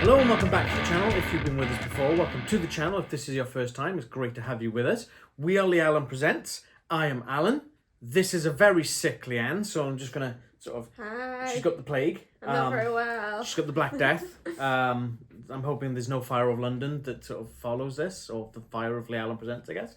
Hello and welcome back to the channel. If you've been with us before, welcome to the channel. If this is your first time, it's great to have you with us. We are Leanne Presents. I am Alan. This is a very sick Leanne, so I'm just going to sort of... Hi. She's got the plague. I'm not very well. She's got the Black Death. I'm hoping there's no Fire of London that sort of follows this, or the Fire of Leanne Presents, I guess.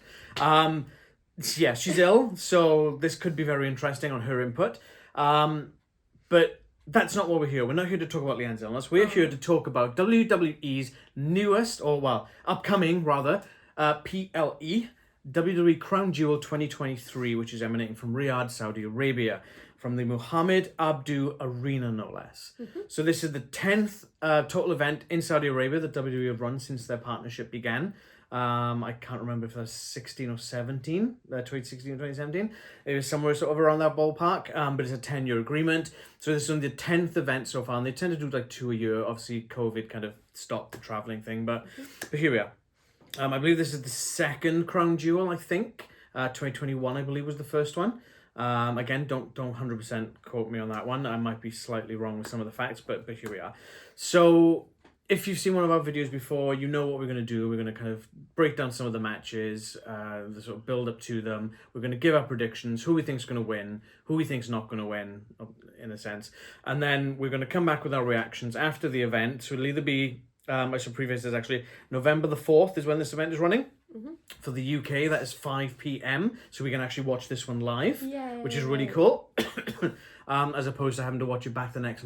Yeah, she's ill, so this could be very interesting on her input. But that's not what we're here. We're not here to talk about Leanne's illness. We're here to talk about WWE's newest, upcoming PLE, WWE Crown Jewel 2023, which is emanating from Riyadh, Saudi Arabia, from the Mohammed Abdu Arena, no less. So this is the 10th total event in Saudi Arabia that WWE have run since their partnership began. I can't remember if that's 16 or 17, 2016 or 2017. It was somewhere sort of around that ballpark, but it's a 10-year agreement. So this is only the 10th event so far, and they tend to do like 2 a year. Obviously, COVID kind of stopped the traveling thing, but here we are. I believe this is the second Crown Jewel, I think. 2021, I believe, was the first one. Again, don't 100% quote me on that one. I might be slightly wrong with some of the facts, but here we are. So if you've seen one of our videos before, you know what we're going to do. We're going to kind of break down some of the matches, the sort of build up to them. We're going to give our predictions, who we think's going to win, who we think's not going to win, in a sense. And then we're going to come back with our reactions after the event. So it'll either be, I should preface this actually, November the 4th is when this event is running. For the UK, that is 5 p.m. So we can actually watch this one live, which is really cool. As opposed to having to watch it back the next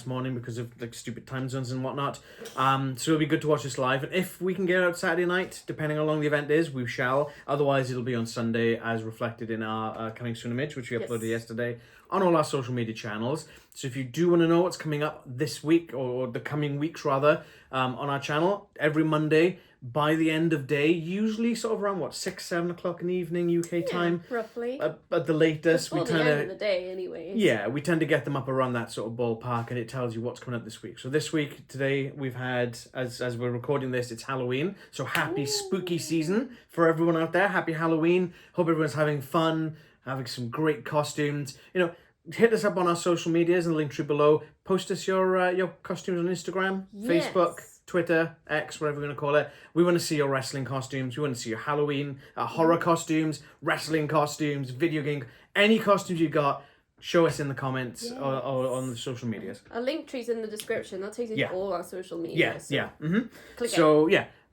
morning because of like stupid time zones and whatnot. So it'll be good to watch this live. And if we can get it out Saturday night, depending on how long the event is, we shall. Otherwise, it'll be on Sunday as reflected in our coming soon image, which we uploaded yesterday on all our social media channels. So if you do want to know what's coming up this week, or the coming weeks rather, on our channel, every Monday, by the end of day, usually sort of around 6, 7 o'clock in the evening UK time, roughly. At the latest, before the end of the day, anyway. Yeah, we tend to get them up around that sort of ballpark, and it tells you what's coming up this week. So this week, today, we've had, as we're recording this, it's Halloween. So happy spooky season for everyone out there. Happy Halloween. Hope everyone's having fun, having some great costumes. You know, hit us up on our social medias and the link tree below. Post us your costumes on Instagram, Facebook, Twitter, X, whatever we're going to call it. We want to see your wrestling costumes. We want to see your Halloween, horror costumes, wrestling costumes, video game, any costumes you got. Show us in the comments or on the social medias. Our link tree's in the description. That takes you to all our social media.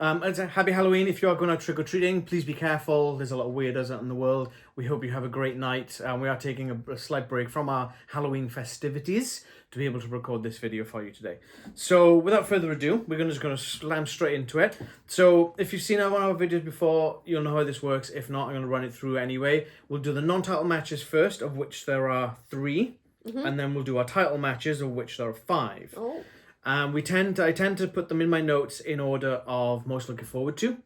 Happy Halloween. If you are going out trick-or-treating, please be careful. There's a lot of weirdos out in the world. We hope you have a great night. We are taking a slight break from our Halloween festivities to be able to record this video for you today. So without further ado, we're just going to slam straight into it. So if you've seen one of our videos before, you'll know how this works. If not, I'm going to run it through anyway. We'll do the non-title matches first, of which there are 3. And then we'll do our title matches, of which there are 5. I tend to put them in my notes in order of most looking forward to.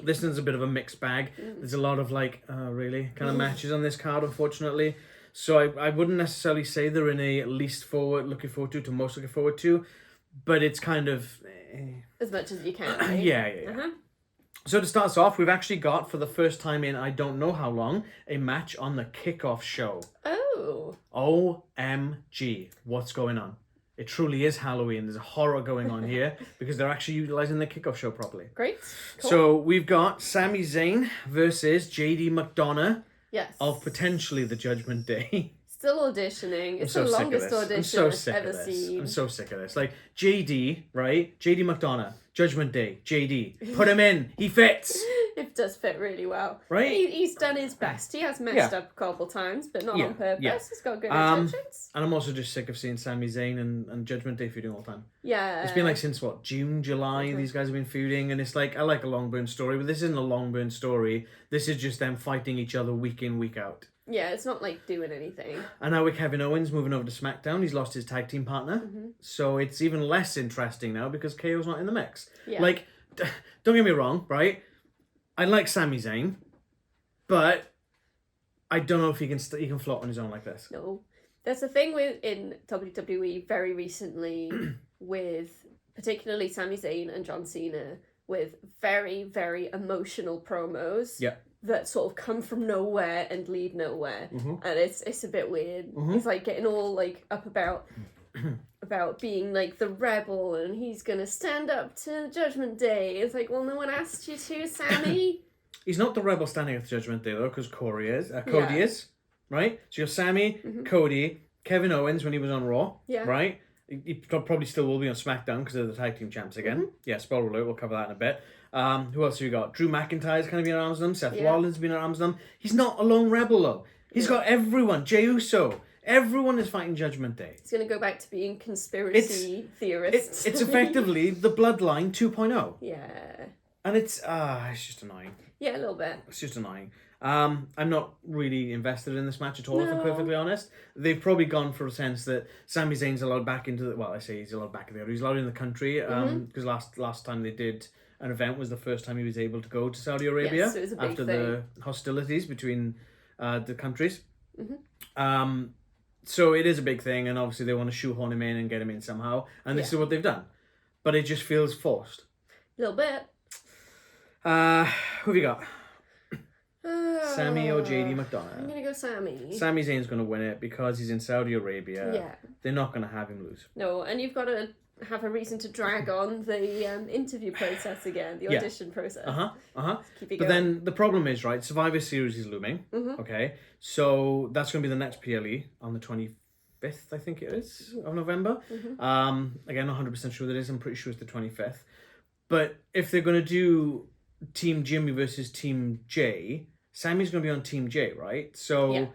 This one's a bit of a mixed bag. There's a lot of really kind of matches on this card, unfortunately. So I wouldn't necessarily say they're in a least looking forward to most looking forward to, but it's kind of as much as you can. Right? Yeah. So to start us off, we've actually got, for the first time in I don't know how long, a match on the kickoff show. OMG, what's going on? It truly is Halloween. There's a horror going on here because they're actually utilizing the kickoff show properly. Great. Cool. So we've got Sami Zayn versus JD McDonagh. Yes. Of potentially the Judgment Day. Still auditioning. It's the longest audition I've ever seen. I'm so sick of this. Like, JD, right? JD McDonagh, Judgment Day, JD. Put him in. He fits. It does fit really well. Right? He's done his best. He has messed up a couple times, but not on purpose. Yeah. He's got good intentions. And I'm also just sick of seeing Sami Zayn and Judgment Day feuding all the time. Yeah. It's been since June, July, these guys have been feuding, and it's I like a long burn story, but this isn't a long burn story. This is just them fighting each other week in, week out. Yeah, it's not doing anything. And now with Kevin Owens moving over to SmackDown, he's lost his tag team partner. So it's even less interesting now because KO's not in the mix. Yeah. Don't get me wrong, right? I like Sami Zayn, but I don't know if he can float on his own like this. No. There's a thing in WWE very recently with particularly Sami Zayn and John Cena with very, very emotional promos. Yeah. That sort of come from nowhere and lead nowhere. And it's a bit weird. It's getting all up about about being like the rebel and he's gonna stand up to Judgment Day. It's like, well, no one asked you to, Sami. He's not the rebel standing at the Judgment Day though, because Cody is, right? So you have Sami, Cody, Kevin Owens when he was on Raw, right? He probably still will be on SmackDown because they're the tag team champs again. Yeah, spoiler alert, we'll cover that in a bit. Who else have you got? Drew McIntyre's kind of been at arms with them. Seth Rollins has been at arms with them. He's not a lone rebel though. He's got everyone. Jey Uso. Everyone is fighting Judgment Day. He's going to go back to being conspiracy theorists. It's effectively the Bloodline 2.0. Yeah. And it's just annoying. Yeah, a little bit. It's just annoying. I'm not really invested in this match at all, if I'm perfectly honest. They've probably gone for a sense that Sami Zayn's allowed back into the... Well, I say he's allowed back in there. He's allowed in the country, because last time they did an event was the first time he was able to go to Saudi Arabia after the hostilities between the countries. So it is a big thing, and obviously they want to shoehorn him in and get him in somehow, and this is what they've done. But it just feels forced. A little bit. Who have you got? Sami or JD McDonagh? I'm going to go Sami. Sami Zayn's going to win it because he's in Saudi Arabia. Yeah. They're not going to have him lose. No, and you've got to have a reason to drag on the interview process again, the audition process. Keep it going. But then the problem is, right, Survivor Series is looming, okay? So that's going to be the next PLE on the 25th, I think it is, of November. Again, not 100% sure that it is. I'm pretty sure it's the 25th. But if they're going to do Team Jimmy versus Team Jay, Sami's going to be on Team Jay, right? So,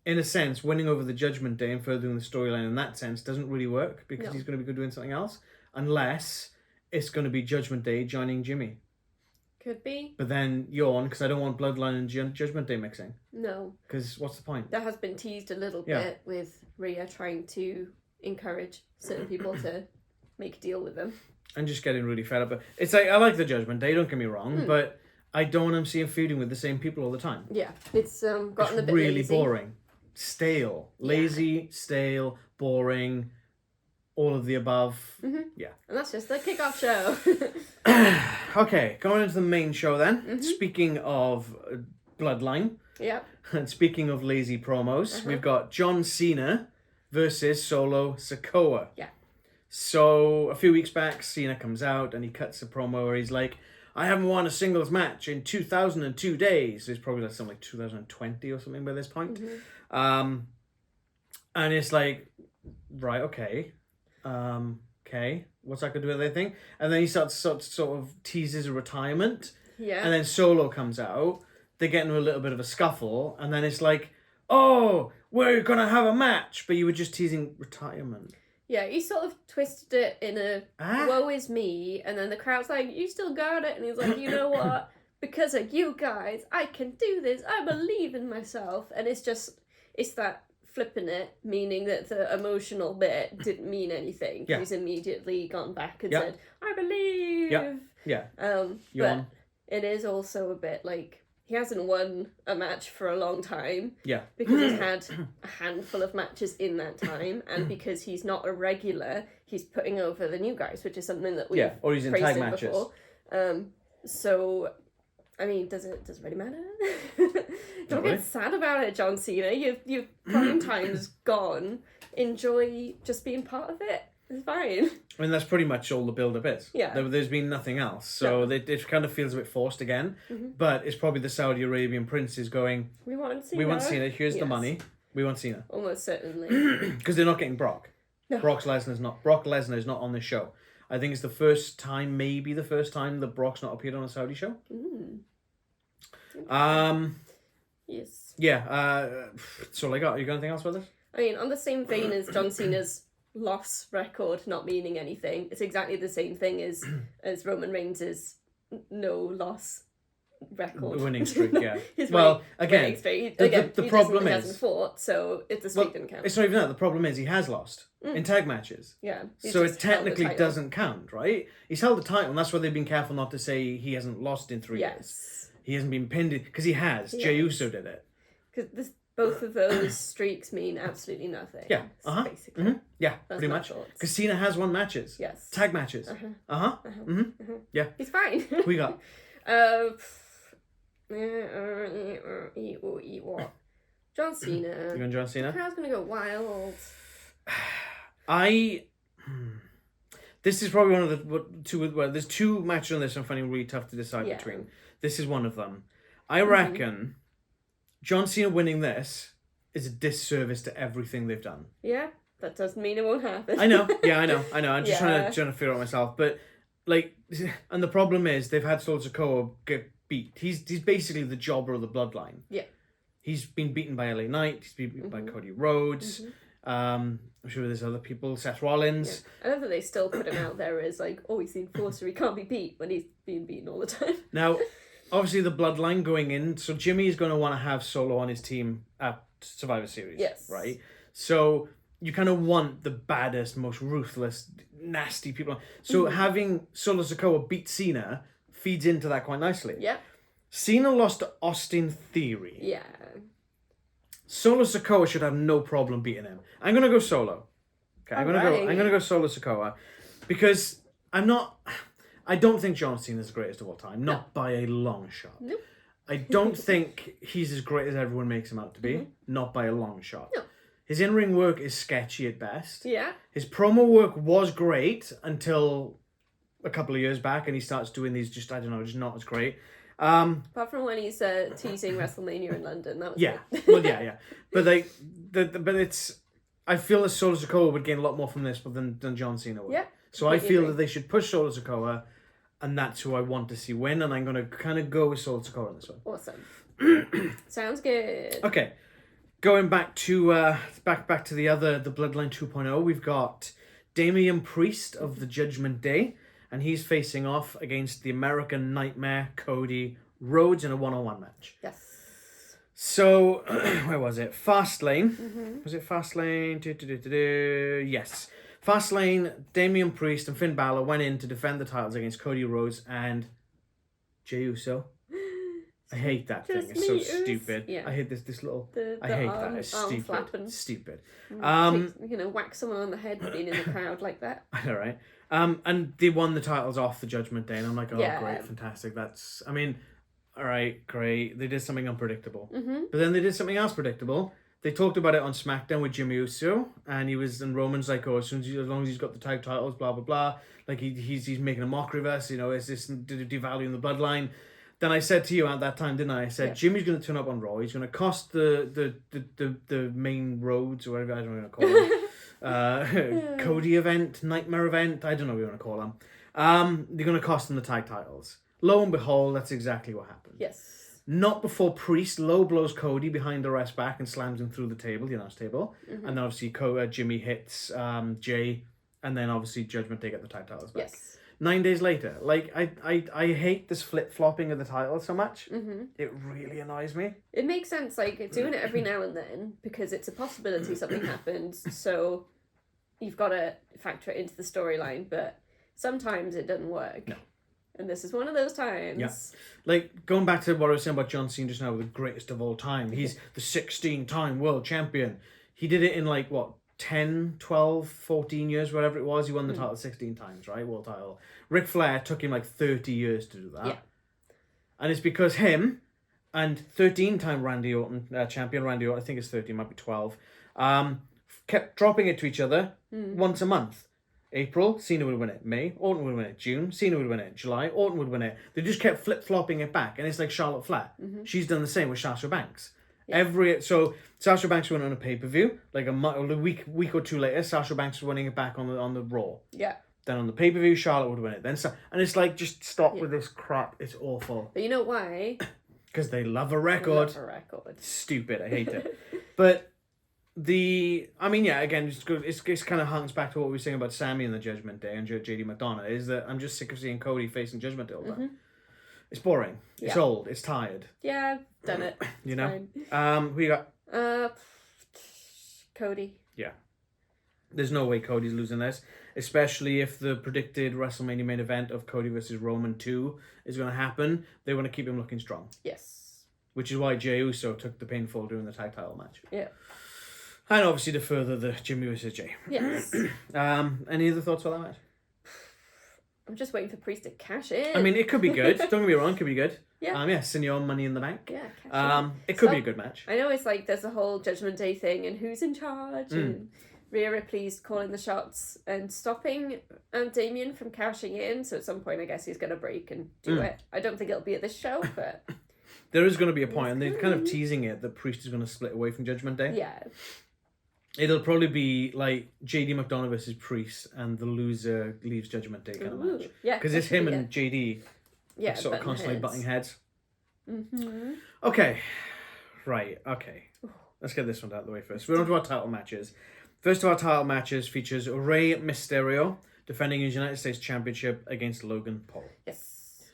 in a sense, winning over the Judgment Day and furthering the storyline in that sense doesn't really work because he's going to be doing something else, unless it's going to be Judgment Day joining Jimmy. Could be. But then yawn, because I don't want Bloodline and Judgment Day mixing. No. Because what's the point? That has been teased a little bit with Rhea trying to encourage certain people to make a deal with them. And just getting really fed up. It's like, I like the Judgment Day, don't get me wrong, but I don't want them seeing feuding with the same people all the time. Yeah, it's gotten a bit really lazy. Boring. Stale. Lazy, stale, boring, all of the above. Yeah. And that's just the kickoff show. Okay, going into the main show then. Speaking of Bloodline. And speaking of lazy promos, we've got John Cena versus Solo Sikoa. Yeah. So, a few weeks back, Cena comes out and he cuts a promo where he's like, I haven't won a singles match in 2002 days. It's probably like something like 2020 or something by this point. And it's like, right, okay. Okay, what's that going to do with anything? And then he sort of teases a retirement. Yeah. And then Solo comes out. They get into a little bit of a scuffle. And then it's like, oh, we're going to have a match. But you were just teasing retirement. Yeah, he sort of twisted it in a woe is me, and then the crowd's like, you still got it, and he's like, you know what, because of you guys, I can do this, I believe in myself, and it's that flipping it, meaning that the emotional bit didn't mean anything. He's immediately gone back and said, I believe. But it is also a bit like, he hasn't won a match for a long time. Yeah. Because he's had a handful of matches in that time. And because he's not a regular, he's putting over the new guys, which is something that we've or he's in tag matches. Before. So, I mean, does it really matter? Don't get sad about it, John Cena. Your prime time's gone. Enjoy just being part of it. It's fine. I mean, that's pretty much all the build-up is. Yeah. There's been nothing else. So it kind of feels a bit forced again. But it's probably the Saudi Arabian princes going, We want Cena. Here's the money. We want Cena. Almost certainly. Because they're not getting Brock. No. Brock Lesnar's not on this show. I think it's maybe the first time that Brock's not appeared on a Saudi show. Yes. Yeah. That's all I got. You got anything else with this? I mean, on the same vein as John Cena's loss record not meaning anything, it's exactly the same thing as Roman Reigns' no loss record. Winning streak, yeah. His winning streak. The problem is... He hasn't fought, so the streak didn't count. It's not even that. The problem is he has lost in tag matches. Yeah. So it technically doesn't count, right? He's held the title, and that's why they've been careful not to say he hasn't lost in 3 years. He hasn't been pinned, because he has. Jey Uso did it. Because both of those streaks mean absolutely nothing. Yeah. Basically. Yeah, that's pretty much. Because Cena has won matches. Yes. Tag matches. Yeah. He's fine. Who we got? John Cena. You going John Cena? The crowd's going to go wild. This is probably one of the two. Well, there's two matches on this I'm finding really tough to decide between. This is one of them. I reckon John Cena winning this is a disservice to everything they've done. Yeah, that doesn't mean it won't happen. I know. Yeah, I know. I'm just trying to figure out myself. But like, and the problem is they've had Sikoa get beat. He's basically the jobber of the bloodline. Yeah. He's been beaten by LA Knight. He's been beaten by Cody Rhodes. I'm sure there's other people. Seth Rollins. Yeah. I love that they still put him out there as like, oh, he's the enforcer. He can't be beat when he's being beaten all the time. Now, obviously, the bloodline going in. So Jimmy is going to want to have Solo on his team at Survivor Series. Yes. Right. So you kind of want the baddest, most ruthless, nasty people. So having Solo Sikoa beat Cena feeds into that quite nicely. Yeah. Cena lost to Austin Theory. Yeah. Solo Sikoa should have no problem beating him. I'm gonna go Solo. Okay, I'm gonna go Solo Sikoa because I don't think John Cena is the greatest of all time. Not by a long shot. Nope. I don't think he's as great as everyone makes him out to be. Not by a long shot. No. His in-ring work is sketchy at best. Yeah. His promo work was great until a couple of years back, and he starts doing these just not as great. Apart from when he's teasing WrestleMania in London, that was But but it's. I feel that Solo Sikoa would gain a lot more from this than John Cena would. Yeah. So I feel that they should push Solo Sikoa, and that's who I want to see win, and I'm going to kind of go with Solo Sikoa on this one. Awesome. Sounds good. Okay, going back to back to the Bloodline 2.0, we've got Damien Priest of the Judgment Day. And he's facing off against the American Nightmare, Cody Rhodes, in a one-on-one match. Yes. So, where was it? Fastlane. Was it Fastlane? Yes. Fastlane, Damien Priest and Finn Balor went in to defend the titles against Cody Rhodes and Jey Uso. I hate that thing. It's so stupid. Yeah. I hate this little... I hate that. It's stupid. Flapping. Stupid. You're going to whack someone on the head being in the crowd like that. I know, right? And they won the titles off the Judgment Day, and I'm like, oh, great, fantastic. That's, I mean, all right, great. They did something unpredictable. But then they did something else predictable. They talked about it on SmackDown with Jimmy Uso, and Roman's like, oh, as long as he's got the tag titles, blah, blah, blah. Like, he's making a mockery of us, is this devaluing the bloodline? Then I said to you at that time, didn't I? I said, Jimmy's going to turn up on Raw. He's going to cost the main Rhodes, or whatever, I don't know what to call them. Cody event, Nightmare event, I don't know what you want to call them. They're going to cost them the tag titles. Lo and behold, that's exactly what happened. Yes. Not before Priest low blows Cody behind the rest back and slams him through the table, the announce table. And then obviously Jimmy hits Jay, and then obviously Judgment Day get the tag titles back. Yes. 9 days later, like I hate this flip-flopping of the title so much. It really annoys me. It makes sense, like doing it every now and then, because it's a possibility something happens, so you've got to factor it into the storyline, but sometimes it doesn't work. No. And this is one of those times. Yeah. Like, going back to what I was saying about John Cena just now, the greatest of all time. He's the 16-time world champion. He did it in, 10, 12, 14 years, whatever it was. He won the title 16 times, right? World title. Ric Flair took him 30 years to do that. Yeah. And it's because him and 13-time Randy Orton, champion Randy Orton, I think it's 13, might be 12, kept dropping it to each other once a month. April, Cena would win it. May, Orton would win it. June, Cena would win it. July, Orton would win it. They just kept flip-flopping it back. And it's like Charlotte Flair. She's done the same with Sasha Banks. Yeah. So Sasha Banks won on a pay-per-view. Like a week or two later, Sasha Banks was winning it back on the Raw. Yeah. Then on the pay-per-view, Charlotte would win it. And it's like, just stop with this crap. It's awful. But you know why? Because they love a record. Stupid. I hate it. But again, it's kind of harks back to what we were saying about Sami and the Judgment Day and JD McDonagh, is that I'm just sick of seeing Cody facing Judgment Day all the time. It's boring. It's old. It's tired. Yeah, done it. You know? Who you got? Cody. Yeah. There's no way Cody's losing this, especially if the predicted WrestleMania main event of Cody versus Roman 2 is going to happen. They want to keep him looking strong. Yes. Which is why Jey Uso took the pinfall during the tag title match. Yeah. And obviously to further the Jimmy versus Jay. Yes. Any other thoughts about that match? I'm just waiting for Priest to cash in. I mean, it could be good. Don't get me wrong, it could be good. Yeah. Senior Money in the Bank. Yeah, cash in. It could be a good match. I know it's like there's a whole Judgment Day thing and who's in charge. Rhea Ripley's calling the shots and stopping Damien from cashing in. So at some point, I guess he's going to break and do it. I don't think it'll be at this show, but... There is going to be a point, and they're kind of teasing it, that Priest is going to split away from Judgment Day. Yeah. It'll probably be like JD McDonagh versus Priest, and the loser leaves Judgment Day kind of match. Yeah. Because it's him and JD sort of constantly butting heads. Mm-hmm. Okay. Right, okay. Let's get this one out of the way first. We're on to our title matches. First of our title matches features Rey Mysterio defending his United States Championship against Logan Paul. Yes.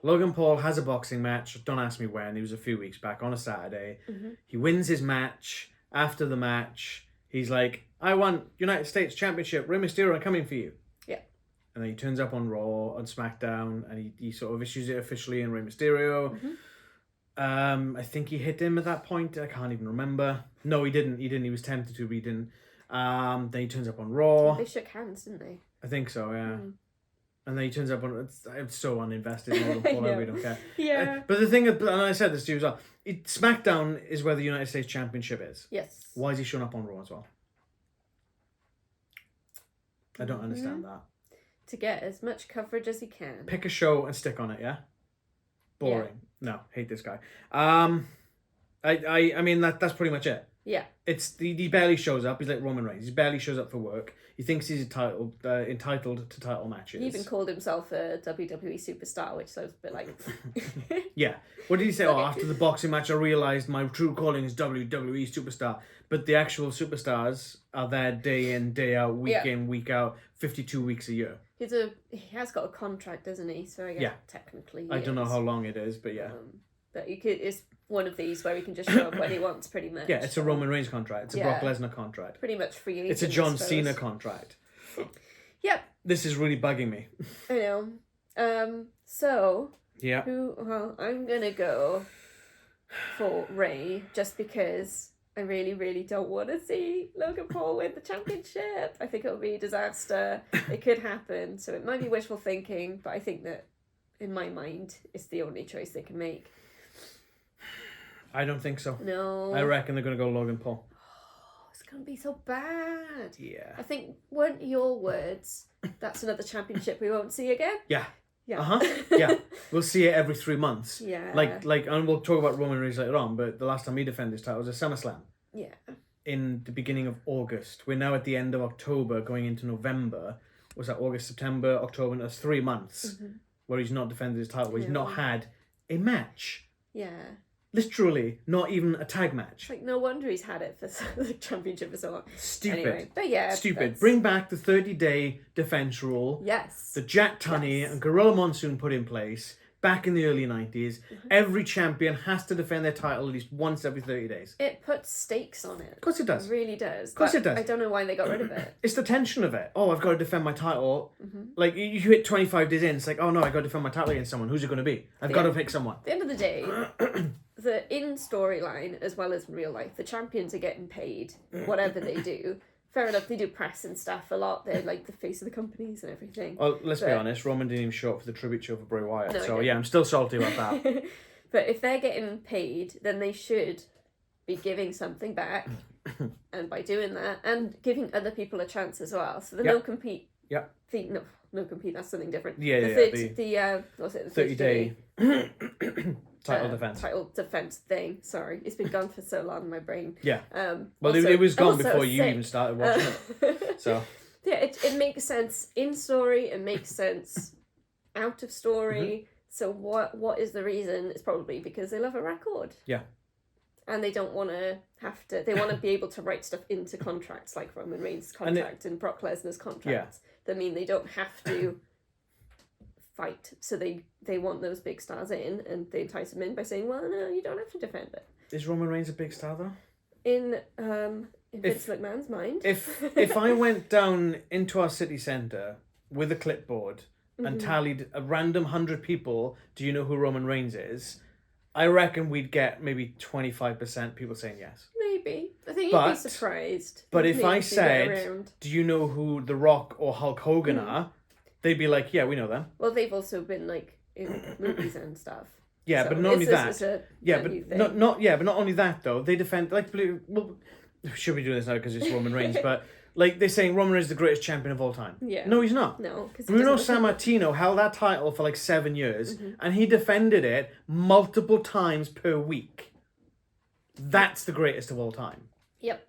Logan Paul has a boxing match. Don't ask me when. It was a few weeks back on a Saturday. Mm-hmm. He wins his match. After the match, he's like, I won United States Championship. Rey Mysterio, I'm coming for you. Yeah. And then he turns up on Raw, on SmackDown, and he sort of issues it officially in Rey Mysterio. Mm-hmm. I think he hit him at that point. I can't even remember. No, he didn't. He was tempted to, but he didn't. Then he turns up on Raw. They shook hands, didn't they? I think so, yeah. Mm. And then he turns up on... I'm so uninvested in Logan Paul, I really don't care. Yeah. But the thing, and I said this to you as well, SmackDown is where the United States Championship is. Yes. Why is he showing up on Raw as well? I don't understand that. To get as much coverage as he can. Pick a show and stick on it, yeah? Boring. Yeah. No, hate this guy. I mean, that's pretty much it. Yeah. He barely shows up. He's like Roman Reigns. He barely shows up for work. He thinks he's entitled to title matches. He even called himself a WWE superstar, which sounds a bit like... Yeah. What did he say? Oh, after the boxing match, I realised my true calling is WWE superstar. But the actual superstars are there day in, day out, week in, week out, 52 weeks a year. He has got a contract, doesn't he? So I guess technically I don't know how long it is, but yeah. But it's one of these where he can just show up when he wants, pretty much. Yeah, it's a Roman Reigns contract. It's a Brock Lesnar contract. Pretty much free agent. It's a John Cena contract. Yep. This is really bugging me. I know. So... Yeah. I'm going to go for Rey, just because I really, really don't want to see Logan Paul win the championship. I think it'll be a disaster. It could happen, so it might be wishful thinking, but I think that, in my mind, it's the only choice they can make. I don't think so. No. I reckon they're going to go Logan Paul. Oh, it's going to be so bad. Yeah. I think, weren't your words, that's another championship we won't see again? Yeah. Yeah. Yeah. We'll see it every 3 months. Yeah. Like, and we'll talk about Roman Reigns later on, but the last time he defended his title was at SummerSlam. Yeah. In the beginning of August. We're now at the end of October, going into November. Was that August, September, October? And that's 3 months where he's not defended his title, where he's not had a match. Yeah. Literally, not even a tag match. It's like, no wonder he's had it for the championship for so long. Stupid. Anyway, but yeah. Stupid. Bring back the 30-day defense rule. Yes. The Jack Tunney and Gorilla Monsoon put in place back in the early 90s. Every champion has to defend their title at least once every 30 days. It puts stakes on it. Of course it does. It really does. Of course it does. I don't know why they got rid of it. It's the tension of it. Oh, I've got to defend my title. Like, you hit 25 days in, it's like, oh no, I've got to defend my title against someone. Who's it going to be? I've got to pick someone. At the end of the day, in storyline as well as in real life, the champions are getting paid whatever they do. Fair enough, they do press and stuff a lot. They're like the face of the companies and everything. Well, let's be honest, Roman didn't even show up for the tribute show for Bray Wyatt. No, so yeah, I'm still salty about that. But if they're getting paid, then they should be giving something back. And by doing that, and giving other people a chance as well. So the no compete. Yeah. No compete. That's something different. Yeah, the what's it? The 30-day title defense thing. Sorry, it's been gone for so long in my brain. Yeah. Well, it was gone before you even started watching it. So. Yeah, it makes sense in story. It makes sense out of story. So what is the reason? It's probably because they love a record. Yeah. And they don't want to have to... They want to be able to write stuff into contracts, like Roman Reigns' contract and Brock Lesnar's contracts. That mean they don't have to fight. So they want those big stars in, and they entice them in by saying, well, no, you don't have to defend it. Is Roman Reigns a big star, though? In Vince McMahon's mind. If I went down into our city centre with a clipboard and tallied a random 100 people, do you know who Roman Reigns is? I reckon we'd get maybe 25% people saying yes. Maybe. I think you'd be surprised. But if I said, do you know who The Rock or Hulk Hogan are? They'd be like, yeah, we know them. Well, they've also been like in movies and stuff. Yeah, so but not only that. But not only that though. They defend should we do this now because it's Roman Reigns? But like they're saying, Roman Reigns is the greatest champion of all time. Yeah. No, he's not. No, because Bruno Sammartino held that title for like 7 years, and he defended it multiple times per week. That's the greatest of all time. Yep.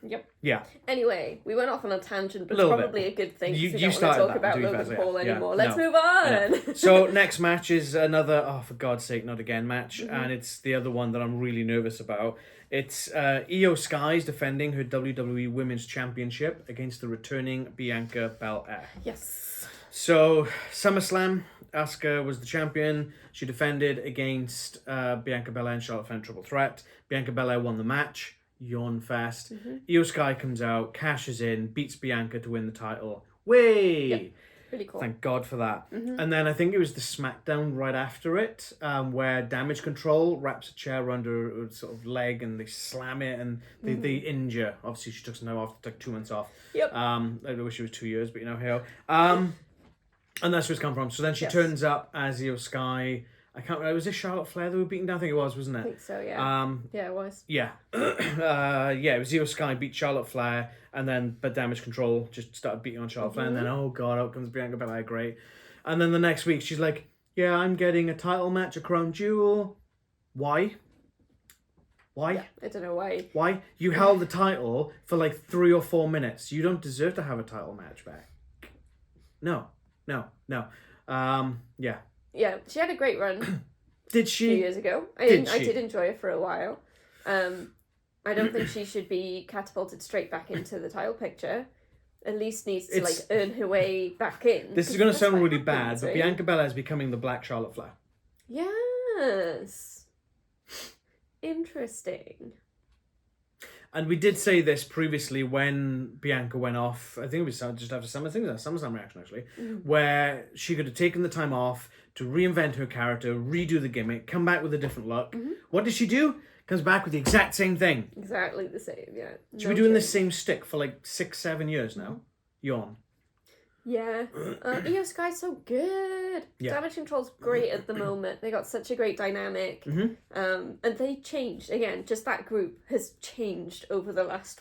Yep. Yeah. Anyway, we went off on a tangent, but A it's little probably bit. a good thing. You We don't want to started talk that, about to be Logan fair, Paul yeah. anymore. Yeah, Let's no. move on. So next match is another, oh for God's sake, not again match, and it's the other one that I'm really nervous about. It's Io Sky's defending her WWE Women's Championship against the returning Bianca Belair. Yes. So SummerSlam, Asuka was the champion. She defended against Bianca Belair and Charlotte Flair in triple threat. Bianca Belair won the match. Yawn fest. Io Sky comes out, cashes in, beats Bianca to win the title. Way! Yep. Really cool. Thank God for that. And then I think it was the SmackDown right after it, where Damage Control wraps a chair around her sort of leg and they slam it and they injure. Obviously, she took some time off, took 2 months off. Yep. I wish it was 2 years, but hey. And that's where it's come from. So then she turns up as Io Sky. I can't remember. Was it Charlotte Flair that were beaten down? I think it was, wasn't it? I think so, yeah. Yeah, it was. Yeah. It was Io Sky beat Charlotte Flair, and then but Damage Control just started beating on Charlotte Flair, and then oh god, out comes Bianca Belair, great. And then the next week she's like, yeah, I'm getting a title match, a crown jewel. Why? Yeah, I don't know why. Why? You held the title for like 3 or 4 minutes. You don't deserve to have a title match back. No. Yeah. Yeah, she had a great run. Did A she? few years ago. I did enjoy her for a while. I don't think she should be catapulted straight back into the title picture. At least needs to earn her way back in. This is going to sound really bad, but Bianca Belair is becoming the Black Charlotte Flair. Yes. Interesting. And we did say this previously when Bianca went off. I think it was just after Summer. I think it was a SummerSlam reaction actually, where she could have taken the time off to reinvent her character, redo the gimmick, come back with a different look. What did she do? Comes back with the exact same thing. Exactly the same, yeah. She's been doing the same stick for like 6-7 years now. Yawn. Yeah. Io Sky's so good. Yeah. Damage Control's great at the moment. They got such a great dynamic. And they changed. Again, just that group has changed over the last,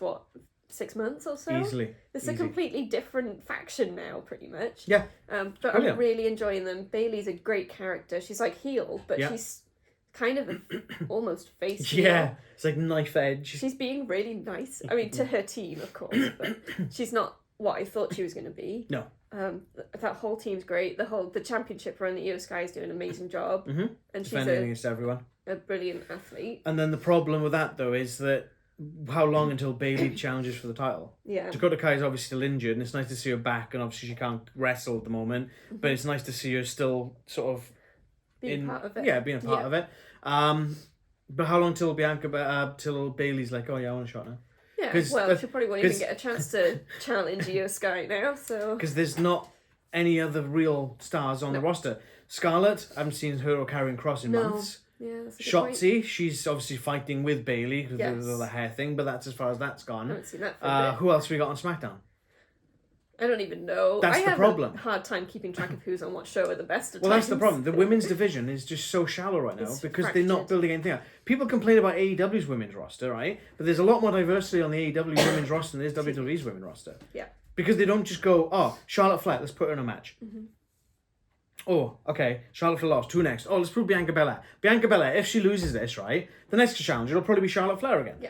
6 months or so? Easily. It's a completely different faction now, pretty much. Yeah. But Brilliant. I'm really enjoying them. Bailey's a great character. She's like heel, but she's kind of almost face heel. Yeah. It's like knife edge. She's being really nice. I mean, to her team, of course, but she's not what I thought she was going to be. No. That whole team's great. The championship run, Io Sky is doing an amazing job. And she's Defending against everyone. a brilliant athlete. And then the problem with that, though, is that how long until Bailey challenges for the title? Yeah. Dakota Kai is obviously still injured, and it's nice to see her back, and obviously she can't wrestle at the moment, but it's nice to see her still sort of Being part of it. Yeah, being a part of it. But how long till till Bailey's like, oh yeah, I want a shot now? Yeah, well, she probably won't even get a chance to challenge Io Sky now, so... Because there's not any other real stars on the roster. Scarlett, I haven't seen her or Karrion Kross in months. Yeah, that's a good Shotzi, she's obviously fighting with Bailey because of the hair thing, but that's as far as that's gone. I haven't seen that for a bit. Who else we got on SmackDown? I don't even know. That's the problem. I have a hard time keeping track of who's on what show at the best of Well, times. that's the problem. The women's division is just so shallow right now It's because fractured. they're not building anything up. People complain about AEW's women's roster, right? But there's a lot more diversity on the AEW women's roster than there is WWE's women's roster. Yeah. Because they don't just go, oh, Charlotte Flair, let's put her in a match. Oh, okay, Charlotte Flair lost. Who next? Oh, let's put Bianca Belair. Bianca Belair, if she loses this, right, the next challenge, it'll probably be Charlotte Flair again. Yeah.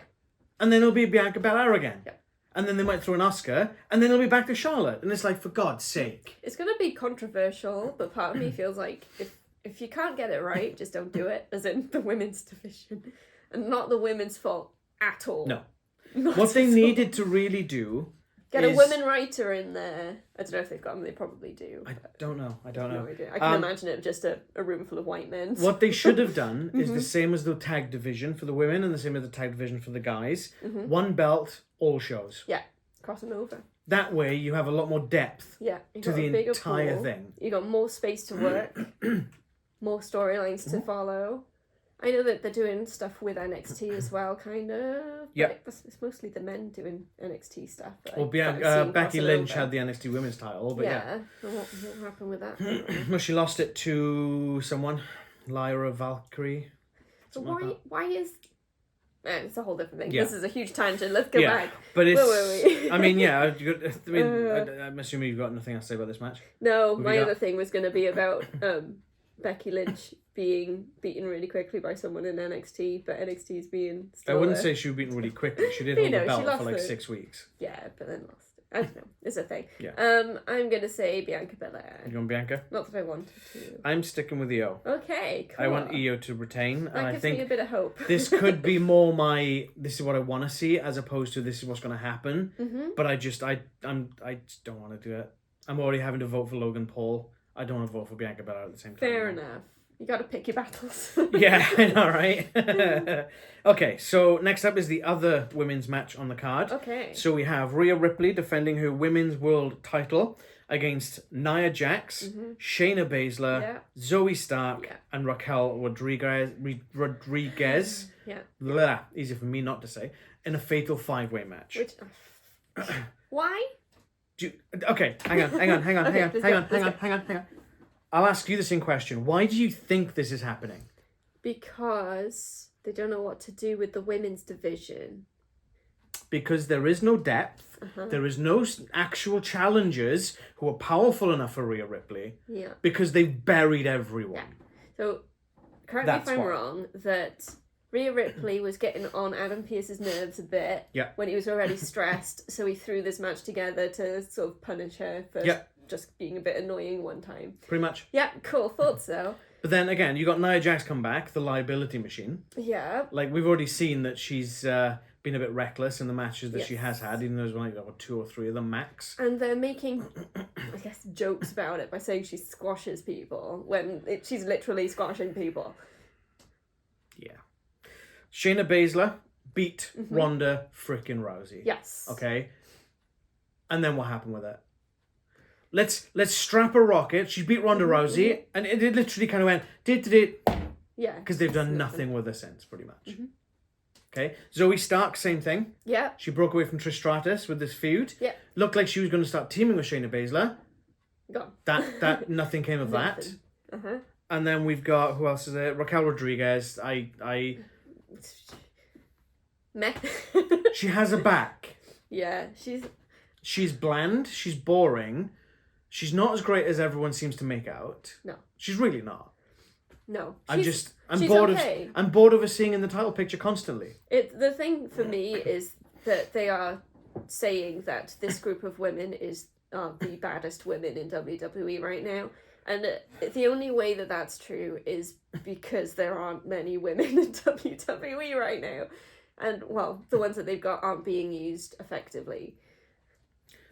And then it'll be Bianca Belair again. Yeah. And then they might throw an Asuka, and then it'll be back to Charlotte. And it's like, for God's sake. It's going to be controversial, but part of me feels like if you can't get it right, just don't do it, as in the women's division. And not the women's fault at all. No. Not What they at all. needed to really do Get a women writer in there. I don't know if they've got them, they probably do. I don't know. No idea. I can imagine it just a room full of white men. What they should have done is the same as the tag division for the women and the same as the tag division for the guys. One belt, all shows. Yeah, cross them over. That way you have a lot more depth Yeah, you to got the a bigger entire pool. thing. You got more space to work, more storylines to follow. I know that they're doing stuff with NXT as well, kind of. Yeah. It's mostly the men doing NXT stuff. Well, Becky Lynch had the NXT Women's title, but yeah. And what happened with that? Well, she lost it to someone, Lyra Valkyrie. So something like that. why is It's a whole different thing. Yeah. This is a huge tangent. Let's go back. But it's... Where were we? I mean, yeah. I'm assuming you've got nothing else to say about this match. No, my other thing was going to be about Becky Lynch being beaten really quickly by someone in NXT, but NXT's being still I wouldn't there. say she was beaten really quickly. She did hold the belt for like 6 weeks. Yeah, but then lost. I don't know. It's a thing. Yeah. I'm going to say Bianca Belair. You going Bianca? Not that I wanted to. I'm sticking with EO. Okay, cool. I want EO to retain. That and I gives think me a bit of hope. this could be more this is what I want to see, as opposed to this is what's going to happen. Mm-hmm. But I just don't want to do it. I'm already having to vote for Logan Paul. I don't want to vote for Bianca Belair at the same time. Fair enough. You got to pick your battles. Yeah, I know, right? Okay, so next up is the other women's match on the card. Okay. So we have Rhea Ripley defending her women's world title against Nia Jax, Shayna Bazsler, Zoey Stark, and Raquel Rodriguez. Yeah. Blah, easy for me not to say. In a fatal 5-way match. Which... Why? Okay, hang on. I'll ask you the same question. Why do you think this is happening? Because they don't know what to do with the women's division. Because there is no depth. There is no actual challengers who are powerful enough for Rhea Ripley. Yeah. Because they've buried everyone. Yeah. So, correct me if I'm wrong, that Rhea Ripley was getting on Adam Pearce's nerves a bit when he was already stressed, so he threw this match together to sort of punish her for just being a bit annoying one time. Pretty much. Yeah, cool, thought so. But then again, you got Nia Jax come back, the liability machine. Yeah. Like, we've already seen that she's been a bit reckless in the matches that she has had, even though there's only 2 or 3 of them max. And they're making, I guess, jokes about it by saying she squashes people when she's literally squashing people. Yeah. Shayna Baszler beat Ronda frickin' Rousey. Yes. Okay? And then what happened with it? Let's strap a rocket. She beat Ronda Rousey, and it literally kind of went did. Yeah. Because they've done nothing with her since, pretty much. Okay, Zoey Stark, same thing. Yeah. She broke away from Trish Stratus with this feud. Yeah. Looked like she was going to start teaming with Shayna Baszler. Gone. That nothing came of that. And then we've got, who else is there? Raquel Rodriguez. Meh. She has a back. Yeah, She's bland. She's boring. She's not as great as everyone seems to make out. No. She's really not. No. I'm bored I'm bored of her seeing in the title picture constantly. The thing for me is that they are saying that this group of women are the baddest women in WWE right now. And the only way that that's true is because there aren't many women in WWE right now. And, well, the ones that they've got aren't being used effectively.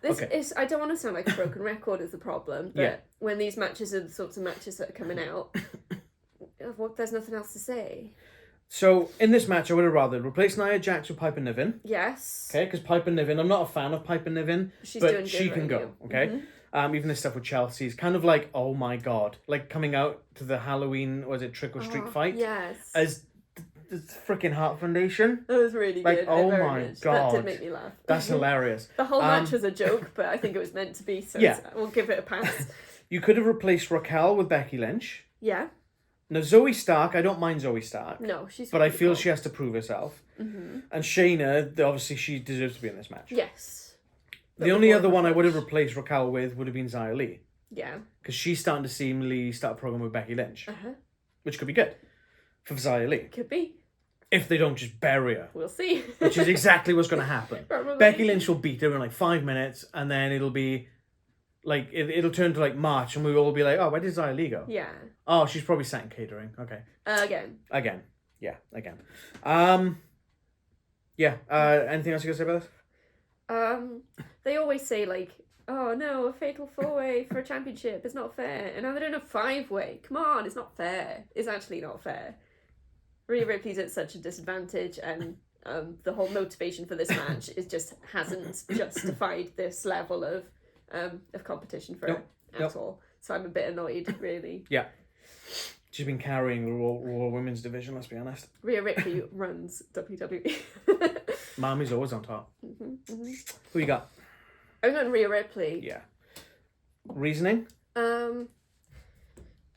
This is, I don't want to sound like a broken record is the problem, but when these matches are the sorts of matches that are coming out, there's nothing else to say. So, in this match, I would have rather replaced Nia Jax with Piper Niven. Yes. Okay, because Piper Niven, I'm not a fan of Piper Niven, but she can go, okay? Even this stuff with Chelsea is kind of like, oh my god. Like, coming out to the Halloween, was it Trick or Street fight? Yes. As the freaking Heart Foundation. That was really like, good. Oh my god. That did make me laugh. That's hilarious. The whole match was a joke, but I think it was meant to be, so we'll give it a pass. You could have replaced Raquel with Becky Lynch. Yeah. Now, Zoey Stark, I don't mind Zoey Stark. No, she's But I feel she has to prove herself. And Shayna, obviously, she deserves to be in this match. Yes. The only other one I would have replaced Raquel with would have been Xia Li. Yeah. Because she's starting to seemingly start a program with Becky Lynch. Which could be good for Xia Li. Could be. If they don't just bury her. We'll see. Which is exactly what's going to happen. Probably. Becky Lynch will beat her in like 5 minutes, and then it'll be like, it'll turn to like March, and we'll all be like, oh, where did Xia Li go? Yeah. Oh, she's probably sat in catering. Okay. Again. Yeah, again. Anything else you gotta say about this? They always say like, oh no, a fatal 4-way for a championship is not fair. And now they're doing a 5-way. Come on, it's not fair. It's actually not fair. Rhea Ripley's at such a disadvantage, and the whole motivation for this match hasn't justified this level of competition for her at all. So I'm a bit annoyed, really. Yeah. She's been carrying the Raw Women's division, let's be honest. Rhea Ripley runs WWE. Mommy's always on top. Who you got? I'm going Rhea Ripley. Yeah. Reasoning?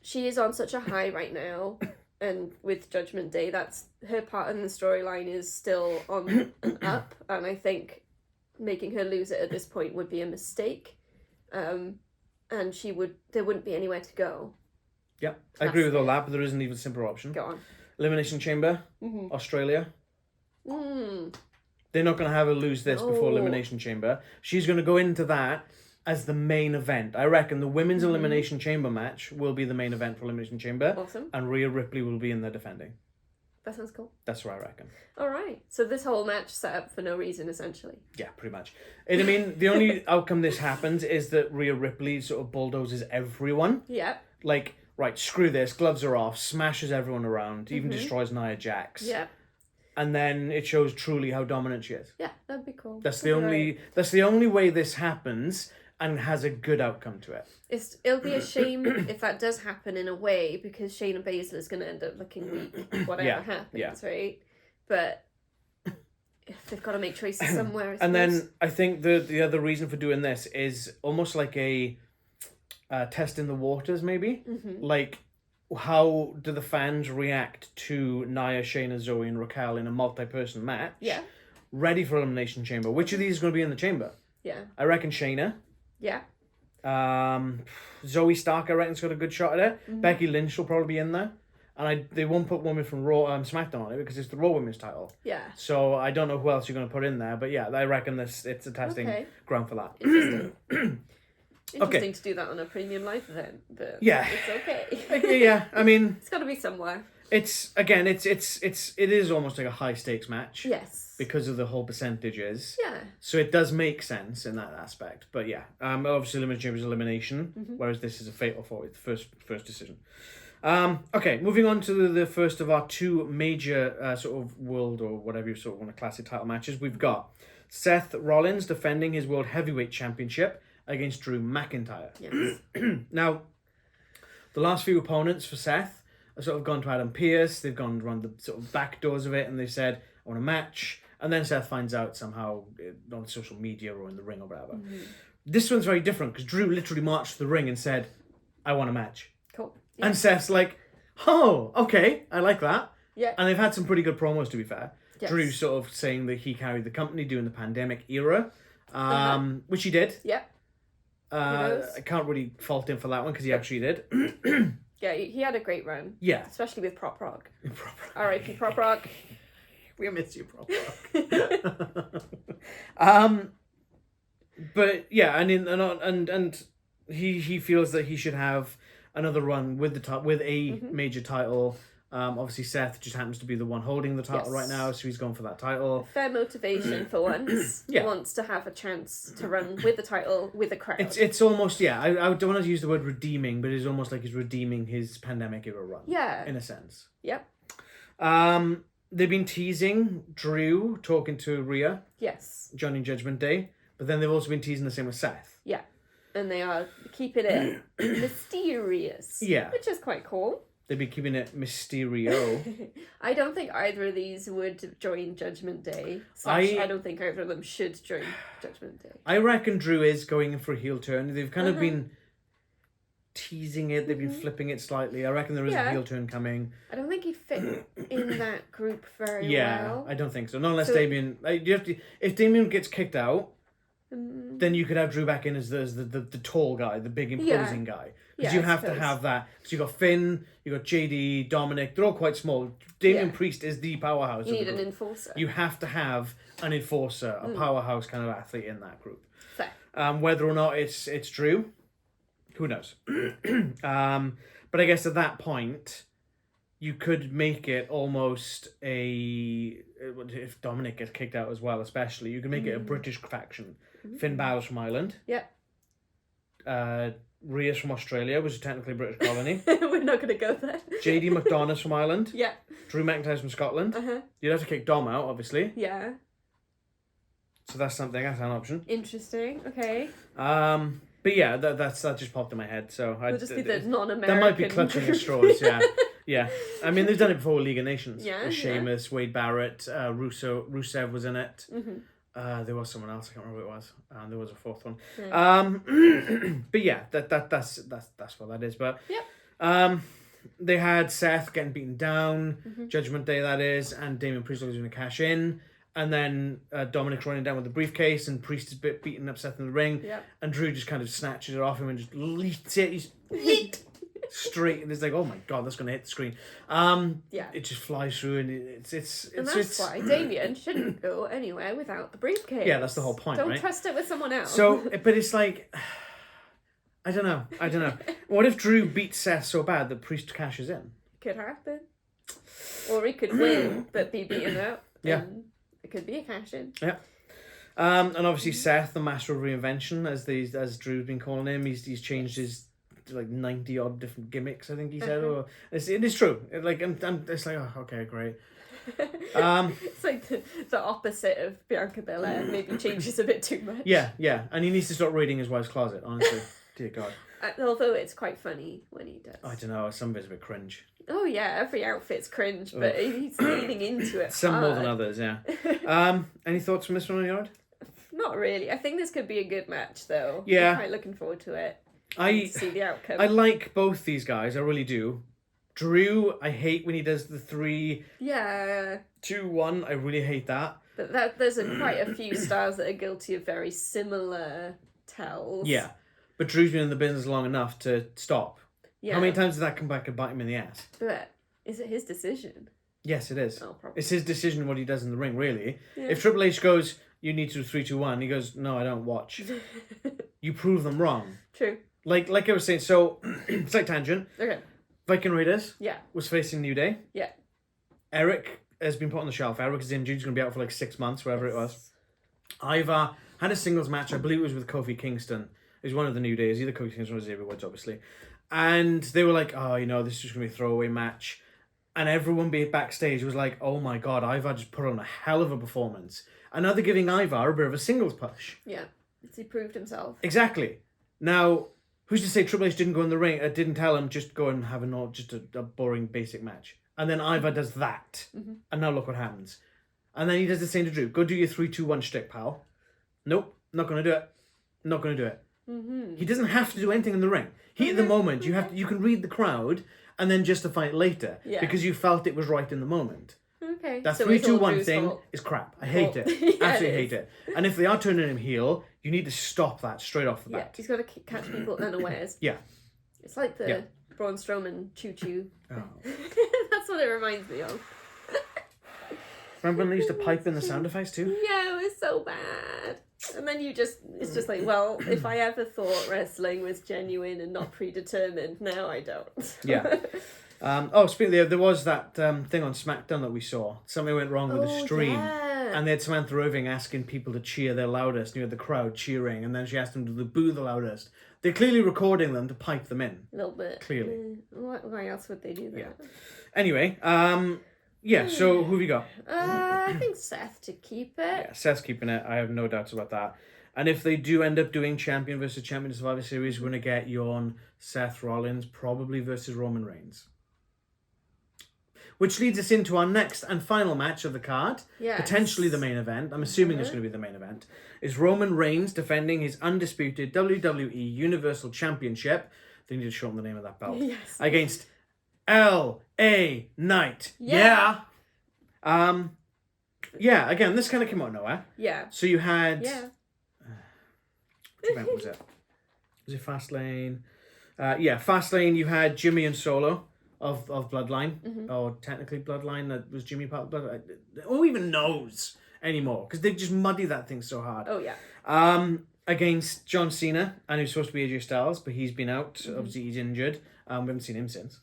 She is on such a high right now. and with Judgment Day, that's her part in the storyline is still on and up, and I think making her lose it at this point would be a mistake, and there wouldn't be anywhere to go. Yeah, I agree with all that, but there is an even simpler option. Go on. Elimination Chamber, Australia. They're not going to have her lose this before Elimination Chamber. She's going to go into that as the main event. I reckon the women's Elimination Chamber match will be the main event for Elimination Chamber. Awesome. And Rhea Ripley will be in there defending. That sounds cool. That's what I reckon. All right. So this whole match set up for no reason, essentially. Yeah, pretty much. And I mean, the only outcome this happens is that Rhea Ripley sort of bulldozes everyone. Yeah. Like, right, screw this, gloves are off, smashes everyone around, even destroys Nia Jax. Yeah. And then it shows truly how dominant she is. Yeah, that'd be cool. That's the only way this happens and has a good outcome to it. It'll be a shame if that does happen in a way, because Shayna Baszler is going to end up looking weak, whatever happens, right? But they've got to make choices somewhere. And then I think the other reason for doing this is almost like a test in the waters, maybe. Like, how do the fans react to Nia, Shayna, Zoey, and Raquel in a multi-person match? Yeah. Ready for Elimination Chamber. Which of these is going to be in the chamber? Yeah. I reckon Shayna. Yeah. Zoey Stark, I reckon's got a good shot at it. Becky Lynch will probably be in there. And they won't put women from Raw, SmackDown on it because it's the Raw Women's title. Yeah. So I don't know who else you're going to put in there. But yeah, I reckon it's a testing ground for that. Interesting to do that on a premium live event, but it's okay. Yeah, I mean, it's got to be somewhere. It is almost like a high stakes match. Yes. Because of the whole percentages. Yeah. So it does make sense in that aspect. But yeah, obviously Elimination Chamber is elimination, whereas this is a fatal four, the first decision. Okay, moving on to the first of our two major sort of world or whatever you sort of want to class it title matches. We've got Seth Rollins defending his World Heavyweight Championship against Drew McIntyre. Yes. Now, the last few opponents for Seth have sort of gone to Adam Pearce. They've gone around the sort of back doors of it, and they've said, I want a match. And then Seth finds out somehow on social media or in the ring or whatever. This one's very different because Drew literally marched to the ring and said, I want a match. Cool. Yeah. And Seth's like, oh, okay, I like that. Yeah. And they've had some pretty good promos, to be fair. Yes. Drew sort of saying that he carried the company during the pandemic era, which he did. Yeah. I can't really fault him for that one because he actually did. Yeah, he had a great run. Yeah. Especially with Prop Rock. Prop Rock. R.I.P. Prop Rock. We miss you, Prop Rock. But yeah, and he feels that he should have another run with a major title. Obviously Seth just happens to be the one holding the title right now, so he's gone for that title. Fair motivation for once. Yeah. He wants to have a chance to run with the title with a crowd. It's almost, I don't want to use the word redeeming, but it's almost like he's redeeming his pandemic era run. Yeah. In a sense. Yep. They've been teasing Drew talking to Rhea. Yes. Johnny Judgment Day, but then they've also been teasing the same with Seth. Yeah. And they are keeping it mysterious. Yeah. Which is quite cool. They'd be keeping it Mysterio. I don't think either of these would join Judgment Day. I don't think either of them should join Judgment Day. I reckon Drew is going in for a heel turn. They've kind of been teasing it. They've been flipping it slightly. I reckon there is a heel turn coming. I don't think he fit in that group very well. Yeah, I don't think so. Not unless Damien... if Damien gets kicked out, then you could have Drew back in as the tall guy, the big imposing guy. Because you have to have that. Because you've got Finn, you've got JD, Dominic, they're all quite small. Damien Priest is the powerhouse. You need an enforcer. You have to have an enforcer, a powerhouse kind of athlete in that group. Fair. Whether or not it's Drew, who knows? But I guess at that point, you could make it almost if Dominic gets kicked out as well, especially, you could make it a British faction. Finn Balor's from Ireland. Yeah. Rhea's from Australia, which is technically a British colony. We're not going to go there. JD McDonagh's from Ireland. Yeah. Drew McIntyre's from Scotland. You'd have to kick Dom out, obviously. Yeah. So that's an option. Interesting. Okay. But yeah, that just popped in my head. So we'll just be the non-American. That might be clutching at straws. Yeah. Yeah. I mean, they've done it before with League of Nations. Yeah. Sheamus, Wade Barrett, Rusev was in it. There was someone else, I can't remember who it was. There was a fourth one. Yeah. But yeah, that's what that is. But they had Seth getting beaten down, Judgment Day that is, and Damien Priest was going to cash in. And then Dominic's running down with the briefcase, and Priest is beating up Seth in the ring. Yep. And Drew just kind of snatches it off him and just leets it. He's yeet straight, and it's like, oh my god, that's going to hit the screen. It just flies through, and it's why Damien shouldn't go anywhere without the briefcase. Yeah, that's the whole point, Don't right? trust it with someone else. So, but it's like, I don't know. What if Drew beats Seth so bad that Priest cashes in? Could happen. Or he could win, but be beaten up. Yeah. It could be a cash in. Yeah. And obviously Seth, the master of reinvention, as Drew's been calling him, he's changed his like 90 odd different gimmicks, I think he said. Or it is true. It's like oh, okay, great. It's like the opposite of Bianca Belair. Maybe changes a bit too much. Yeah, and he needs to stop raiding his wife's closet. Honestly, dear God. Although it's quite funny when he does. I don't know. Some of it's a bit cringe. Oh yeah, every outfit's cringe, but he's leaning into it. Some hard. more than others, yeah. Any thoughts from this one on your end? Not really. I think this could be a good match, though. Yeah. I'm quite looking forward to it. To see the outcome. I like both these guys. I really do. Drew, I hate when he does the 3, 2, 1. I really hate that. But there's quite a few stars that are guilty of very similar tells. Yeah, but Drew's been in the business long enough to stop. Yeah. How many times did that come back and bite him in the ass? But is it his decision? Yes, it is. Oh, probably. It's his decision what he does in the ring, really. Yeah. If Triple H goes, you need to do 3, 2, 1, he goes, no, I don't watch. You prove them wrong. True. Like I was saying, so, slight tangent. Okay. Viking Raiders Yeah. was facing New Day. Yeah. Eric has been put on the shelf. Eric is injured. He's going to be out for like 6 months, wherever it was. Ivar had a singles match. I believe it was with Kofi Kingston. It was one of the New Days. Either Kofi Kingston or Xavier Woods, obviously. And they were like, oh, this is just going to be a throwaway match. And everyone backstage was like, oh my god, Ivar just put on a hell of a performance. And now they're giving Ivar a bit of a singles push. Yeah. He proved himself. Exactly. Now, who's to say Triple H didn't go in the ring, didn't tell him, just go and have just a boring basic match. And then Ivar does that. Mm-hmm. And now look what happens. And then he does the same to Drew. Go do your 3, 2, 1 shtick, pal. Nope, not going to do it. Not going to do it. Mm-hmm. He doesn't have to do anything in the ring. At the moment, you can read the crowd and then justify it later. Yeah. Because you felt it was right in the moment. Okay. That 3, 2, 1 thing is crap. I hate it. Absolutely hate it. And if they are turning him heel, you need to stop that straight off the bat. Yeah, he's got to catch people unawares. Yeah. It's like the Braun Strowman choo-choo. Oh. That's what it reminds me of. Remember when they used to pipe in the sound effects too? Yeah, it was so bad. And then it's just like, well, if I ever thought wrestling was genuine and not predetermined, now I don't. Yeah. Speaking of, there was that thing on SmackDown that we saw. Something went wrong with the stream. Yeah. And they had Samantha Irving asking people to cheer their loudest. You had the crowd cheering, and then she asked them to boo the loudest. They're clearly recording them to pipe them in. A little bit. Clearly. Why else would they do that? Yeah. Anyway, so who have you got? I think Seth to keep it. Yeah, Seth's keeping it. I have no doubts about that. And if they do end up doing champion versus champion Survivor Series, we're going to get you on Seth Rollins, probably versus Roman Reigns. Which leads us into our next and final match of the card, potentially the main event. I'm assuming it's going to be the main event. Is Roman Reigns defending his undisputed WWE Universal Championship? They need to show him the name of that belt. Yes. Against L.A. Knight. Yeah. Again, this kind of came out of nowhere. Yeah. So you had... Yeah. Which event was it? Was it Fastlane? Fastlane, you had Jimmy and Solo of Bloodline, or technically Bloodline, that was Jimmy part of Bloodline. Who even knows anymore? Because they just muddy that thing so hard. Oh, yeah. Against John Cena, and he was supposed to be AJ Styles, but he's been out. Obviously, he's injured. We haven't seen him since.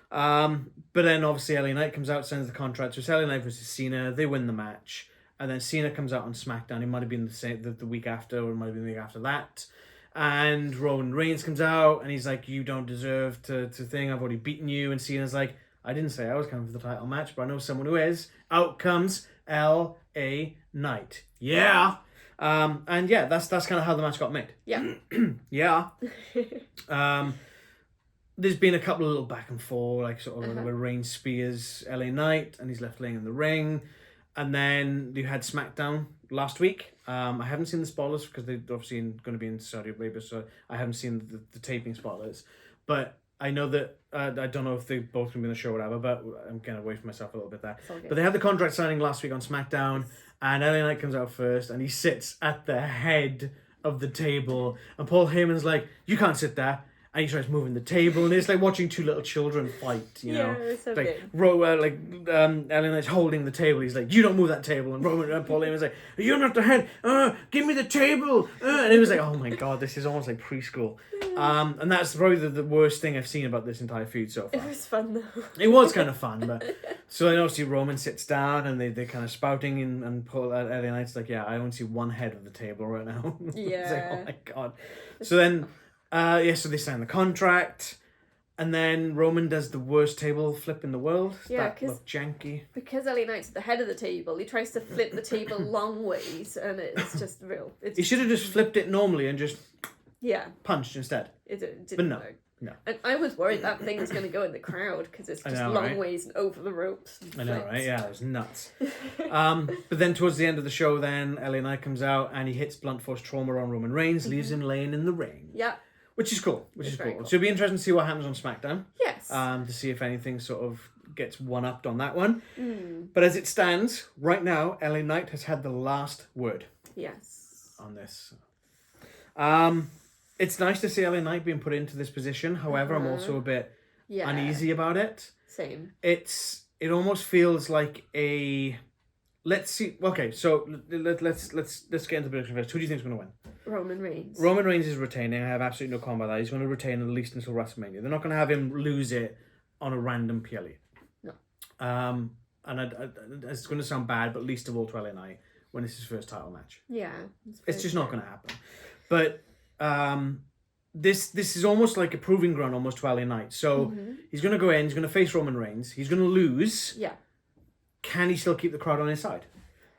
But then, obviously, LA Knight comes out, signs the contract. So it's LA Knight versus Cena. They win the match. And then Cena comes out on SmackDown. It might have been the week after, or it might have been the week after that. And Roman Reigns comes out, and he's like, you don't deserve to thing. I've already beaten you. And Cena's like, I didn't say I was coming for the title match, but I know someone who is. Out comes L.A. Knight. Yeah. That's kind of how the match got made. Yeah. Yeah. There's been a couple of little back and forth, like sort of where Reigns spears LA Knight and he's left laying in the ring. And then you had SmackDown last week. I haven't seen the spoilers because they're obviously going to be in Saudi Arabia, so I haven't seen the taping spoilers. But I know that I don't know if they both can be in the show or whatever, but I'm getting away from myself a little bit there. But they had the contract signing last week on SmackDown, and LA Knight comes out first, and he sits at the head of the table, and Paul Heyman's like, "You can't sit there." And he tries moving the table, and it's like watching two little children fight, you know. Yeah, it's so like good. LA Knight's holding the table. He's like, "You don't move that table." And Paul Heyman's like, "You're not the head. Give me the table." And it was like, oh my god, this is almost like preschool. And that's probably the worst thing I've seen about this entire feud so far. It was fun though. It was kind of fun, but so then obviously Roman sits down and they're kind of spouting and Paul LA Knight's like, "Yeah, I only see one head of the table right now." Yeah. It's like, oh my god. So then. So they sign the contract, and then Roman does the worst table flip in the world. Yeah, that looked janky. Because LA Knight's at the head of the table, he tries to flip the table long ways, and it's just real. He should have just flipped it normally and just punched instead. It didn't But no. work. No. And I was worried that thing was going to go in the crowd because it's just long ways and over the ropes. I know, right? Yeah, it was nuts. But then towards the end of the show, then LA Knight comes out and he hits blunt force trauma on Roman Reigns, leaves him laying in the ring. Yeah. Which is cool. Which is very cool. cool. So it'll be interesting to see what happens on SmackDown. Yes. To see if anything sort of gets one-upped on that one. Mm. But as it stands, right now, LA Knight has had the last word. Yes. On this. It's nice to see LA Knight being put into this position. However, I'm also a bit uneasy about it. Same. It almost feels like a... Let's see. Okay, so let's get into the prediction first. Who do you think is going to win? Roman Reigns. Roman Reigns is retaining. I have absolutely no comment about that. He's going to retain at least until WrestleMania. They're not going to have him lose it on a random PLE. No. And it's going to sound bad, but least of all to LA Knight when it's his first title match. Yeah. It's just not going to happen. But this is almost like a proving ground almost to LA Knight. So he's going to go in. He's going to face Roman Reigns. He's going to lose. Yeah. Can he still keep the crowd on his side?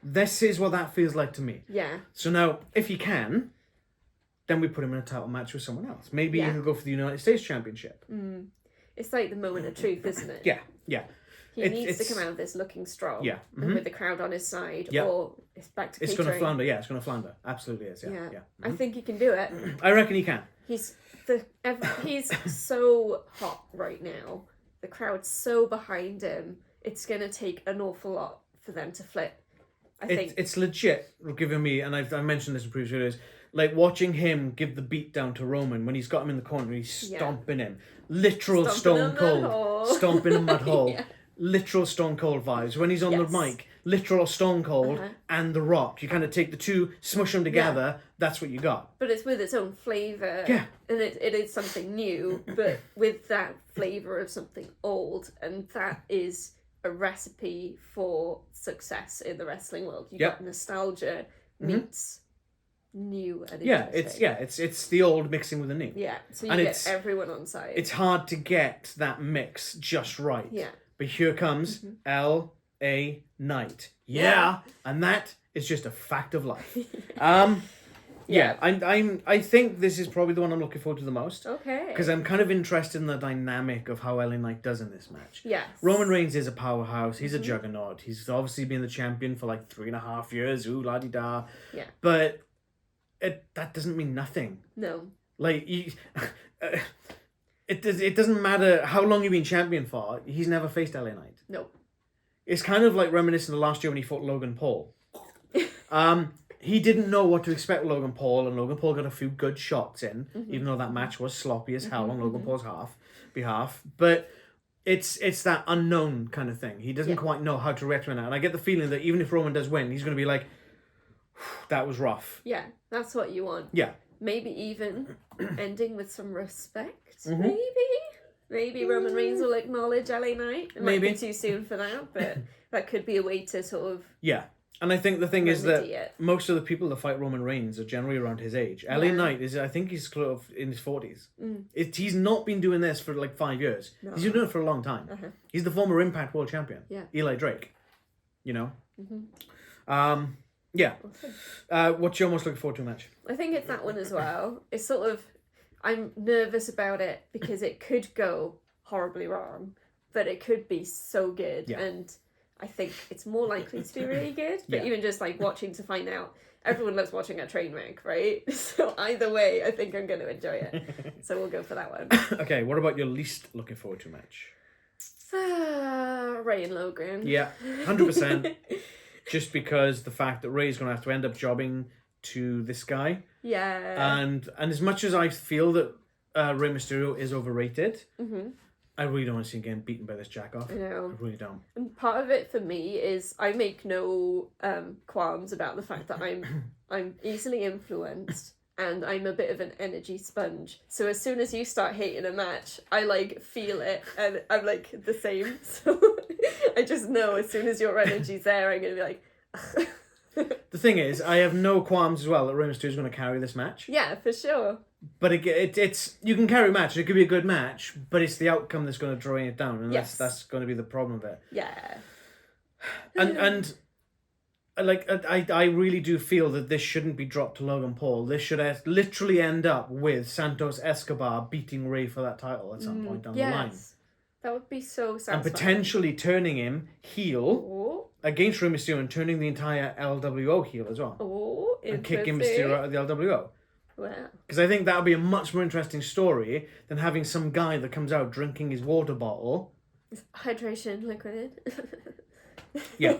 This is what that feels like to me. Yeah. So now, if he can, then we put him in a title match with someone else. Maybe he'll go for the United States Championship. Mm. It's like the moment of truth, isn't it? Yeah. He needs to come out of this looking strong. Yeah. And with the crowd on his side. Or it's back to It's catering. going to flounder. Yeah, it's going to flounder. Absolutely is. Yeah. I think he can do it. I reckon he can. He's so hot right now. The crowd's so behind him. It's going to take an awful lot for them to flip. I think it's legit giving me, and I mentioned this in previous videos, like watching him give the beat down to Roman when he's got him in the corner, he's stomping him. Literal Stone Cold. Stomping a mud hole. Literal Stone Cold vibes. When he's on the mic, literal Stone Cold and The Rock. You kind of take the two, smush them together, that's what you got. But it's with its own flavour. Yeah. And it is something new, but with that flavour of something old, and that is a recipe for success in the wrestling world. You got nostalgia meets new and it's the old mixing with the new. Yeah, so you get everyone on side. It's hard to get that mix just right. Yeah. But here comes L.A. Knight. Yeah. And that is just a fact of life. I think this is probably the one I'm looking forward to the most. Okay. Because I'm kind of interested in the dynamic of how LA Knight does in this match. Yes. Roman Reigns is a powerhouse. He's a juggernaut. He's obviously been the champion for like 3.5 years. Ooh, la-di-da. Yeah. But that doesn't mean nothing. No. Like, it doesn't matter how long you've been champion for. He's never faced LA Knight. No. It's kind of like reminiscent of last year when he fought Logan Paul. He didn't know what to expect with Logan Paul, and Logan Paul got a few good shots in, even though that match was sloppy as hell on Logan Paul's behalf. But it's that unknown kind of thing. He doesn't quite know how to react to it now. And I get the feeling that even if Roman does win, he's going to be like, that was rough. Yeah, that's what you want. Yeah. Maybe even ending with some respect, Maybe Roman Reigns will acknowledge LA Knight. It might be too soon for that, but that could be a way to sort of... Yeah. And I think the thing is that most of the people that fight Roman Reigns are generally around his age. LA Knight is, I think he's sort of in his 40s. He's not been doing this for like 5 years. No. He's been doing it for a long time. He's the former Impact World Champion. Yeah. Eli Drake. You know? Yeah. Awesome. What you almost looking forward to a match? I think it's that one as well. It's sort of... I'm nervous about it because it could go horribly wrong, but it could be so good. Yeah. And... I think it's more likely to be really good, but even just like watching to find out everyone loves watching a train wreck, right? So either way, I think I'm going to enjoy it. So we'll go for that one. Okay, what about your least looking forward to match? Ray and Logan. Yeah, 100%. Just because the fact that Ray's going to have to end up jobbing to this guy. Yeah. And as much as I feel that Rey Mysterio is overrated, I really don't want to see him getting beaten by this jack-off. I know. I really don't. And part of it for me is I make no qualms about the fact that I'm easily influenced and I'm a bit of an energy sponge. So as soon as you start hating a match, I like feel it and I'm like the same. So I just know as soon as your energy's there, I'm gonna be like. The thing is, I have no qualms as well that Rey Mysterio is going to carry this match. Yeah, for sure. But it's you can carry a match. It could be a good match, but it's the outcome that's going to draw it down, and that's going to be the problem of it. Yeah. And like I really do feel that this shouldn't be dropped to Logan Paul. This should literally end up with Santos Escobar beating Rey for that title at some point down the line. That would be so satisfying. And potentially turning him heel against Rey Mysterio and turning the entire LWO heel as well. Oh, and kicking Mysterio out of the LWO. Wow. Because I think that would be a much more interesting story than having some guy that comes out drinking his water bottle. Hydration liquid. Yeah.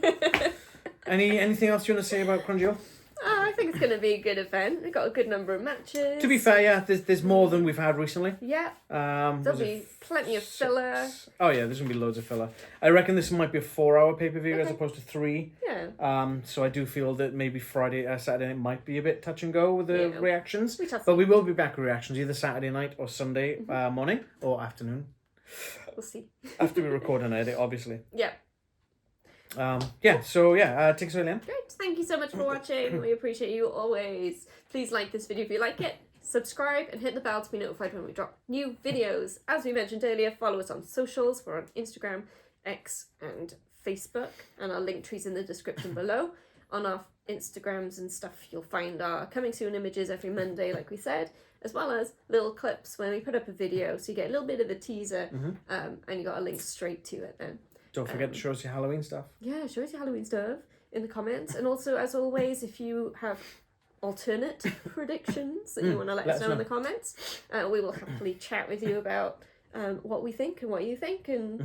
Anything else you want to say about Crunchyroll? I think it's going to be a good event. We've got a good number of matches. To be fair, yeah, there's more than we've had recently. Yeah. There'll be plenty of filler. Oh yeah, there's going to be loads of filler. I reckon this might be a 4-hour pay-per-view as opposed to 3. Yeah. So I do feel that maybe Saturday night might be a bit touch and go with the reactions. But we will be back with reactions either Saturday night or Sunday morning or afternoon. We'll see. After we record and edit, obviously. Yeah. Take us away, Liam. Great. Thank you so much for watching. We appreciate you always. Please like this video if you like it. Subscribe and hit the bell to be notified when we drop new videos. As we mentioned earlier, follow us on socials. We're on Instagram, X, and Facebook. And our link tree's in the description below. On our Instagrams and stuff, you'll find our coming soon images every Monday, like we said, as well as little clips when we put up a video. So you get a little bit of a teaser and you got a link straight to it then. Don't forget to show us your Halloween stuff. Yeah, show us your Halloween stuff in the comments. And also, as always, if you have alternate predictions that you want to let us know in the comments, we will happily chat with you about what we think and what you think. And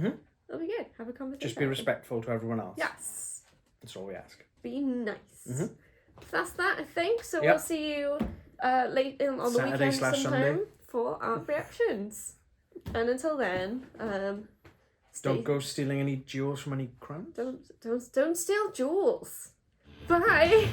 that'll be good. Have a conversation. Just be respectful to everyone else. Yes. That's all we ask. Be nice. That's that, I think. So we'll see you late on the weekend sometime Sunday for our reactions. And until then, don't go stealing any jewels from any crowns. Don't steal jewels. Bye.